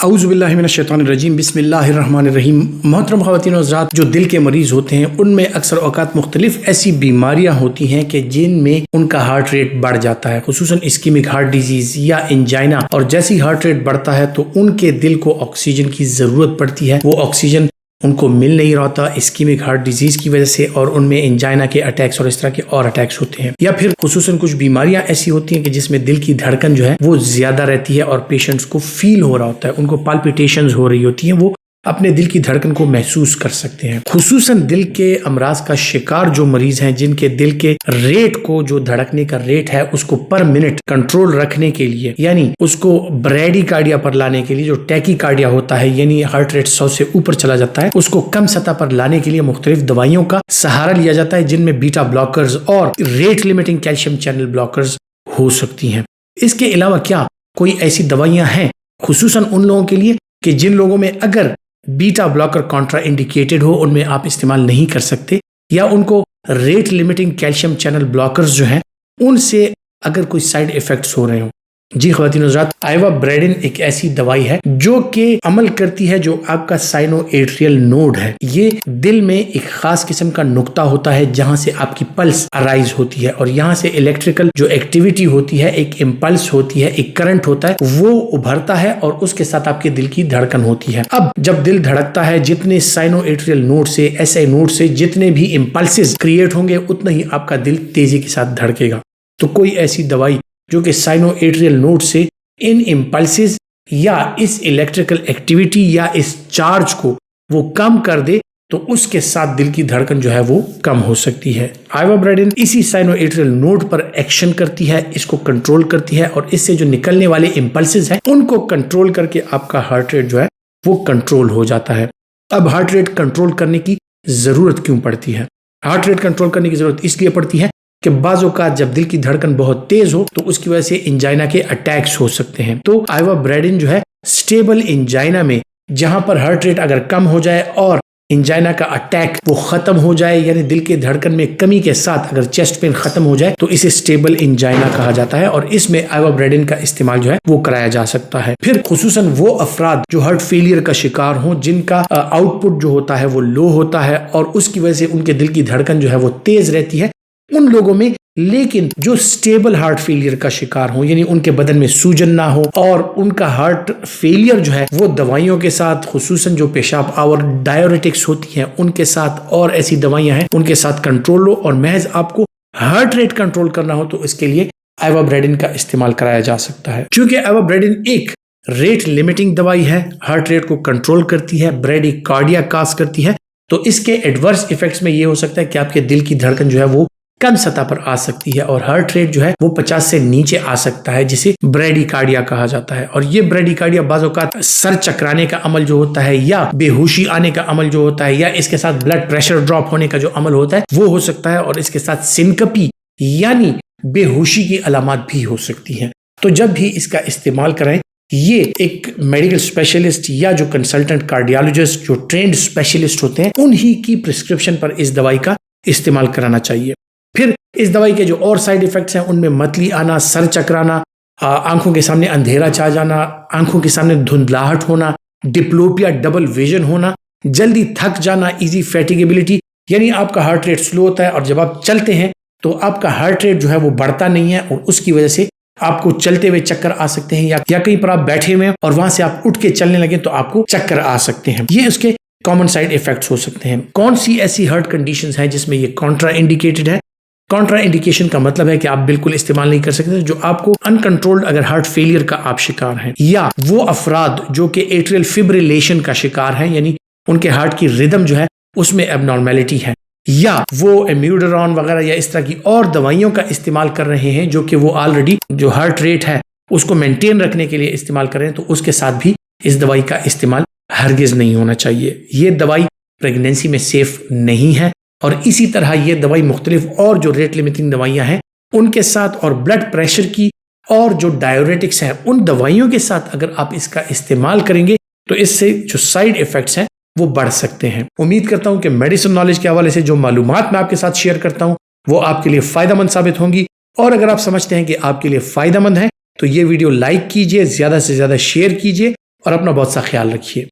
औज़ुबिल्लाहि मिनश्शैतानिर्रजीम बिस्मिल्लाहिर्रहमानिर्रहीम। मोहतरम ख़वातीन और हज़रात, जो दिल के मरीज़ होते हैं उनमें अक्सर औक़ात मुख्तलिफ ऐसी बीमारियाँ होती हैं कि जिनमें उनका हार्ट रेट बढ़ जाता है, खुसूसन इस्कीमिक हार्ट डिजीज़ या एंजाइना। और जैसे ही हार्ट रेट बढ़ता है तो उनके दिल को ऑक्सीजन की ज़रूरत पड़ती है, वो ऑक्सीजन उनको मिल नहीं रहा था इस्कीमिक हार्ट डिजीज़ की वजह से, और उनमें एंजाइना के अटैक्स और इस तरह के और अटैक्स होते हैं। या फिर खुसूसन कुछ बीमारियां ऐसी होती हैं कि जिसमें दिल की धड़कन जो है वो ज़्यादा रहती है और पेशेंट्स को फील हो रहा होता है, उनको पाल्पिटेशंस हो रही होती हैं, वो अपने दिल की धड़कन को महसूस कर सकते हैं। खुसूसन दिल के अमराज का शिकार जो मरीज हैं, जिनके दिल के रेट को, जो धड़कने का रेट है उसको पर मिनट कंट्रोल रखने के लिए, यानी उसको ब्रेडिकार्डिया पर लाने के लिए, जो टैकीकार्डिया होता है यानी हार्ट रेट 100 से ऊपर चला जाता है, उसको कम सतह पर लाने के लिए मुख्तलिफ दवाइयों का सहारा लिया जाता है, जिनमें बीटा ब्लॉकर्स और rate limiting calcium channel blockers हो सकती हैं। इसके अलावा क्या कोई ऐसी दवाइयां हैं खुसूसन उन लोगों के लिए कि जिन लोगों में अगर बीटा ब्लॉकर कॉन्ट्रा इंडिकेटेड हो, उनमें आप इस्तेमाल नहीं कर सकते, या उनको rate limiting calcium channel blockers जो हैं उनसे अगर कोई साइड इफेक्ट्स हो रहे हो। जी ख़वातीन हज़रात, आइवाब्रेडिन एक ऐसी दवाई है जो कि अमल करती है, जो आपका साइनोएट्रियल नोड है, ये दिल में एक खास किस्म का नुक्ता होता है जहां से आपकी पल्स अराइज होती है, और यहां से इलेक्ट्रिकल जो एक्टिविटी होती है, एक इम्पल्स होती है, एक करंट होता है, वो उभरता है और उसके साथ आपके दिल की धड़कन होती है। अब जब दिल धड़कता है, जितने साइनोएट्रियल नोड से, एसआई नोड से जितने भी इम्पल्सेस क्रिएट होंगे, उतना ही आपका दिल तेजी के साथ धड़केगा। तो कोई ऐसी दवाई जो कि साइनोएट्रियल नोड से इन इम्पल्सेस या इस इलेक्ट्रिकल एक्टिविटी या इस चार्ज को वो कम कर दे, तो उसके साथ दिल की धड़कन जो है वो कम हो सकती है। आइवाब्रेडिन इसी साइनोएट्रियल नोड पर एक्शन करती है, इसको कंट्रोल करती है, और इससे जो निकलने वाले इम्पल्सेस हैं उनको कंट्रोल करके आपका हार्ट रेट जो है वो कंट्रोल हो जाता है। अब हार्ट रेट कंट्रोल करने की जरूरत क्यों पड़ती है? हार्ट रेट कंट्रोल करने की जरूरत इसलिए पड़ती है कि बाज़ औक़ात जब दिल की धड़कन बहुत तेज हो तो उसकी वजह से एंजाइना के अटैक्स हो सकते हैं। तो आइवाब्रेडिन जो है स्टेबल एंजाइना में, जहां पर हार्ट रेट अगर कम हो जाए और एंजाइना का अटैक वो खत्म हो जाए, यानी दिल के धड़कन में कमी के साथ अगर चेस्ट पेन खत्म हो जाए, तो इसे स्टेबल एंजाइना कहा जाता है, और इसमें आइवाब्रेडिन का इस्तेमाल जो है वो कराया जा सकता है। फिर खुसूसन वो अफराद जो हार्ट फेलियर का शिकार हों, जिनका आउटपुट जो होता है वो लो होता है और उसकी वजह से उनके दिल की धड़कन जो है वो तेज रहती है, उन लोगों में, लेकिन जो स्टेबल हार्ट फेलियर का शिकार हो, यानी उनके बदन में सूजन ना हो और उनका हार्ट फेलियर जो है वो दवाइयों के साथ, खुसूसन जो पेशाब आवर डायरेटिक्स होती हैं उनके साथ, और ऐसी दवाइयां हैं उनके साथ कंट्रोल हो, और महज आपको हार्ट रेट कंट्रोल करना हो तो इसके लिए आइवाब्रेडिन का इस्तेमाल कराया जा सकता है। क्योंकि आइवाब्रेडिन एक रेट लिमिटिंग दवाई है, हार्ट रेट को कंट्रोल करती है, ब्रेडिकार्डिया काज करती है, तो इसके एडवर्स इफेक्ट्स में ये हो सकता है कि आपके दिल की धड़कन जो है वो कम सतह पर आ सकती है, और हार्ट रेट जो है वो 50 से नीचे आ सकता है, जिसे ब्रेडिकार्डिया कहा जाता है। और ये ब्रेडिकार्डिया बाज़ औक़ात सर चकराने का अमल जो होता है, या बेहोशी आने का अमल जो होता है, या इसके साथ ब्लड प्रेशर ड्रॉप होने का जो अमल होता है वो हो सकता है, और इसके साथ सिनकपी यानी बेहोशी की अलामत भी हो सकती है। तो जब भी इसका इस्तेमाल करें, ये एक मेडिकल स्पेशलिस्ट या जो कंसल्टेंट कार्डियोलॉजिस्ट, जो ट्रेंड स्पेशलिस्ट होते हैं, उन्हीं की प्रिस्क्रिप्शन पर इस दवाई का इस्तेमाल कराना चाहिए। फिर इस दवाई के जो और साइड इफेक्ट्स हैं उनमें मतली आना, सर चकराना, आंखों के सामने अंधेरा छा जाना, आंखों के सामने धुंधलाहट होना, डिप्लोपिया, डबल विजन होना, जल्दी थक जाना, इजी फैटिगेबिलिटी, यानी आपका हार्ट रेट स्लो होता है और जब आप चलते हैं तो आपका हार्ट रेट जो है वो बढ़ता नहीं है, और उसकी वजह से आपको चलते हुए चक्कर आ सकते हैं, या कहीं पर आप बैठे हुए हैं और वहां से आप उठ के चलने लगे तो आपको चक्कर आ सकते हैं। ये उसके कॉमन साइड इफेक्ट्स हो सकते हैं। कौन सी ऐसी हार्ट कंडीशंस हैं जिसमें ये कॉन्ट्रा इंडिकेटेड है? कॉन्ट्रा इंडिकेशन का मतलब है कि आप बिल्कुल इस्तेमाल नहीं कर सकते, जो आपको अनकंट्रोल्ड अगर हार्ट फेलियर का आप शिकार हैं, या वो अफराद जो कि एट्रियल फिब्रिलेशन का शिकार हैं, यानी उनके हार्ट की रिदम जो है उसमें एबनॉर्मेलिटी है, या वो एम्यूडरॉन वगैरह या इस तरह की और दवाइयों का इस्तेमाल कर रहे हैं जो कि वो ऑलरेडी जो हार्ट रेट है उसको मेंटेन रखने के लिए इस्तेमाल कर रहे हैं, तो उसके साथ भी इस दवाई का इस्तेमाल हरगिज नहीं होना चाहिए। ये दवाई प्रेगनेंसी में सेफ नहीं है, और इसी तरह ये दवाई मुख्तलिफ और जो रेट लिमिटिंग दवाइयां हैं उनके साथ, और ब्लड प्रेशर की और जो डायरेटिक्स हैं उन दवाइयों के साथ अगर आप इसका इस्तेमाल करेंगे तो इससे जो साइड इफेक्ट्स हैं वो बढ़ सकते हैं। उम्मीद करता हूं कि मेडिसिन नॉलेज के हवाले से जो मालूमात मैं आपके साथ शेयर करता हूं वो आपके लिए फ़ायदेमंद साबित होंगी, और अगर आप समझते हैं कि आपके लिए फ़ायदेमंद है तो ये वीडियो लाइक कीजिए, ज़्यादा से ज़्यादा शेयर कीजिए, और अपना बहुत सा ख्याल रखिए।